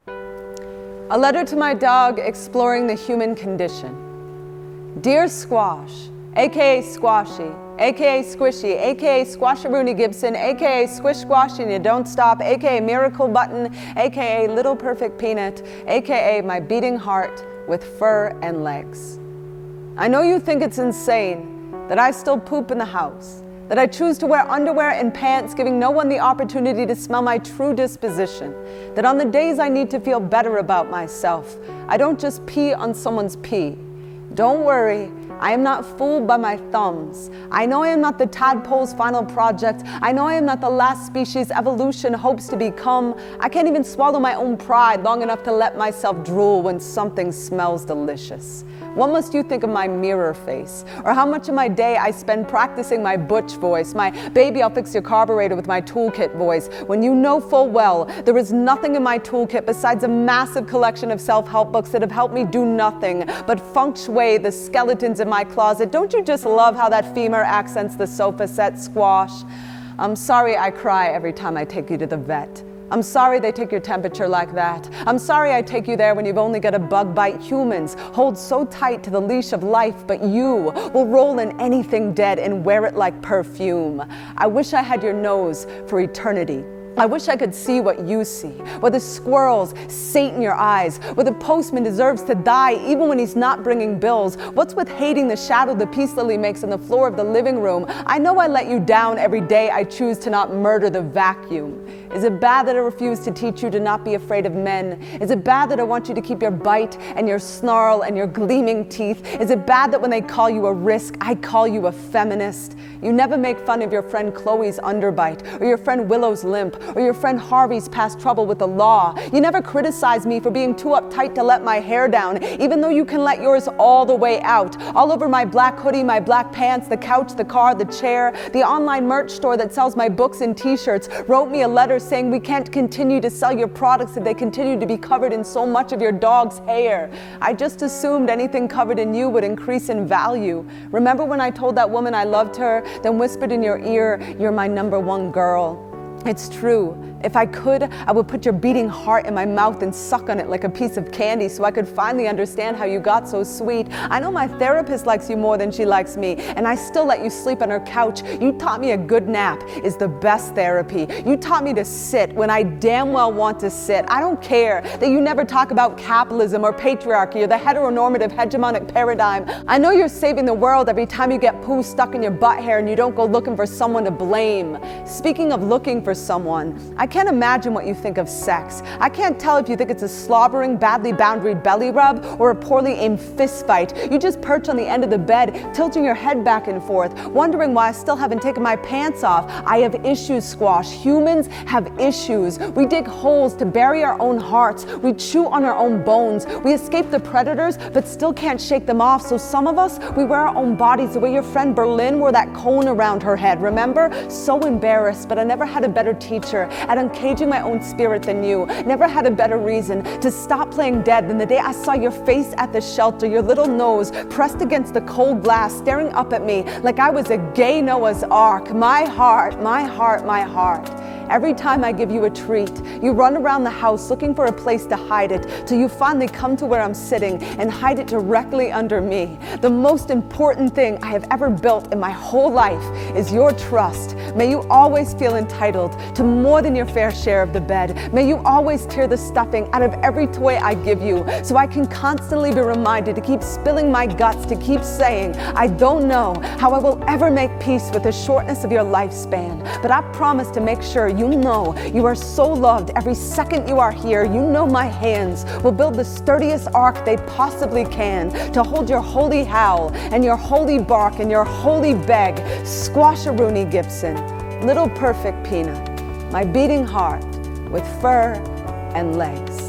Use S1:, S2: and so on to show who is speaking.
S1: A letter to my dog exploring the human condition. Dear Squash, aka Squashy, aka Squishy, aka Squasharoonie Gibson, aka Squish Squash and you don't stop, aka Miracle Button, aka Little Perfect Peanut, aka my beating heart with fur and legs. I know you think it's insane that I still poop in the house, that I choose to wear underwear and pants, giving no one the opportunity to smell my true disposition, that on the days I need to feel better about myself, I don't just pee on someone's pee. Don't worry, I am not fooled by my thumbs. I know I am not the tadpole's final project. I know I am not the last species evolution hopes to become. I can't even swallow my own pride long enough to let myself drool when something smells delicious. What must you think of my mirror face? Or how much of my day I spend practicing my butch voice, my baby I'll fix your carburetor with my toolkit voice, when you know full well there is nothing in my toolkit besides a massive collection of self-help books that have helped me do nothing but feng shui the skeletons in my closet. Don't you just love how that femur accents the sofa set, Squash? I'm sorry I cry every time I take you to the vet. I'm sorry they take your temperature like that. I'm sorry I take you there when you've only got a bug bite. Humans hold so tight to the leash of life, but you will roll in anything dead and wear it like perfume. I wish I had your nose for eternity. I wish I could see what you see, where the squirrels sate in your eyes, where the postman deserves to die even when he's not bringing bills. What's with hating the shadow the peace lily makes on the floor of the living room? I know I let you down every day I choose to not murder the vacuum. Is it bad that I refuse to teach you to not be afraid of men? Is it bad that I want you to keep your bite and your snarl and your gleaming teeth? Is it bad that when they call you a risk, I call you a feminist? You never make fun of your friend Chloe's underbite, or your friend Willow's limp, or your friend Harvey's past trouble with the law. You never criticize me for being too uptight to let my hair down, even though you can let yours all the way out. All over my black hoodie, my black pants, the couch, the car, the chair. The online merch store that sells my books and t-shirts wrote me a letter saying we can't continue to sell your products if they continue to be covered in so much of your dog's hair. I just assumed anything covered in you would increase in value. Remember when I told that woman I loved her, then whispered in your ear, "You're my #1 girl." It's true. If I could, I would put your beating heart in my mouth and suck on it like a piece of candy so I could finally understand how you got so sweet. I know my therapist likes you more than she likes me, and I still let you sleep on her couch. You taught me a good nap is the best therapy. You taught me to sit when I damn well want to sit. I don't care that you never talk about capitalism or patriarchy or the heteronormative hegemonic paradigm. I know you're saving the world every time you get poo stuck in your butt hair and you don't go looking for someone to blame. Speaking of looking for someone, I can't imagine what you think of sex. I can't tell if you think it's a slobbering, badly boundaried belly rub or a poorly aimed fist fight. You just perch on the end of the bed, tilting your head back and forth, wondering why I still haven't taken my pants off. I have issues, Squash. Humans have issues. We dig holes to bury our own hearts. We chew on our own bones. We escape the predators, but still can't shake them off. So some of us, we wear our own bodies the way your friend Berlin wore that cone around her head. Remember? So embarrassed, but I never had a better teacher at uncaging my own spirit than you. Never had a better reason to stop playing dead than the day I saw your face at the shelter, your little nose pressed against the cold glass, staring up at me like I was a gay Noah's Ark. My heart, my heart, my heart. Every time I give you a treat, you run around the house looking for a place to hide it till you finally come to where I'm sitting and hide it directly under me. The most important thing I have ever built in my whole life is your trust. May you always feel entitled to more than your fair share of the bed. May you always tear the stuffing out of every toy I give you so I can constantly be reminded to keep spilling my guts, to keep saying, I don't know how I will ever make peace with the shortness of your lifespan, but I promise to make sure you know you are so loved every second you are here. You know my hands will build the sturdiest ark they possibly can to hold your holy howl and your holy bark and your holy beg. Squasharoonie Gibson, Little Perfect Peanut, my beating heart with fur and legs.